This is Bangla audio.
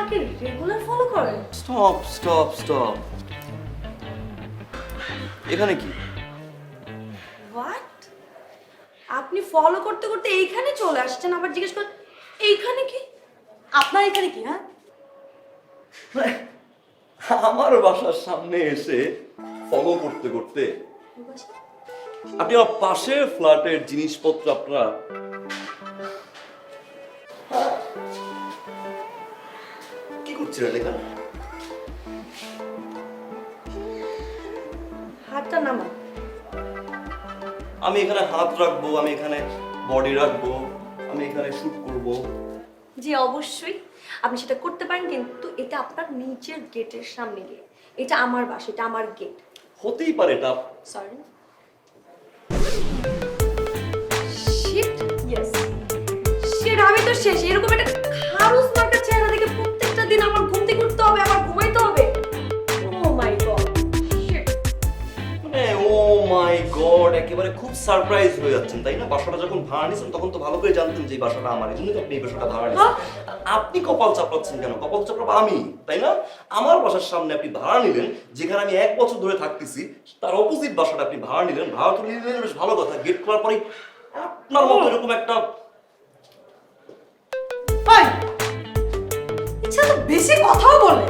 আমাকে রেগুলার ফলো করেন? স্টপ স্টপ স্টপ, এখানে কি? হোয়াট? আপনি ফলো করতে করতে এইখানে চলে আসছেন, আবার জিজ্ঞেস করেন এইখানে কি? আপনার এখানে কি? হ্যাঁ, আমার বাসার সামনে এসে ফলো করতে করতে আপনি আমার পাশের ফ্ল্যাটের জিনিসপত্র আপনারা কি করছিলেন এখানে? হাতটা নামান। আমি এখানে হাত রাখবো, আমি এখানে বডি রাখবো, আমি এখানে শুট করব। জি অবশ্যই আপনি সেটা করতে পারেন, কিন্তু এটা আপনার নিচের গেটের সামনে গিয়ে। এটা আমার বাসা, এটা আমার গেট। হতেই পারে এটা। সরি। শিট, ইয়েস শিট, আমি তো শেষ। এরকম একটা খারুস মার্কা চেহারা দেখে প্রত্যেকটা দিন আমার ঘুম থেকে উঠতে হবে, আমার ঘুমাইতে হবে। ও মাই গড, শিট। মানে ও মাই গড, একেবারে খুব সারপ্রাইজ হয়ে যাচ্ছেন তাই না? বাসাটা যখন ভাড়া নিয়েছেন তখন তো ভালো করে জানতেন যে এই বাসাটা আমার, এই জন্য তো আপনি এই বাসাটা ভাড়া নিয়েছেন। আপনি কপাল চাপড়াচ্ছেন কেন? কপাল চাপড়াবো আমি, তাই না? আমার বাসার সামনে আপনি ভাড়া নিলেন, যেখানে আমি 1 বছর ধরে থাকতেছি, তার অপোজিট বাসাটা আপনি ভাড়া নিলেন। ভাড়া তো নিলেন, বেশ ভালো কথা। গেট খোলার পরে আপনার মতো এরকম একটা ইচ্ছা তো বেশি কথাও বলে।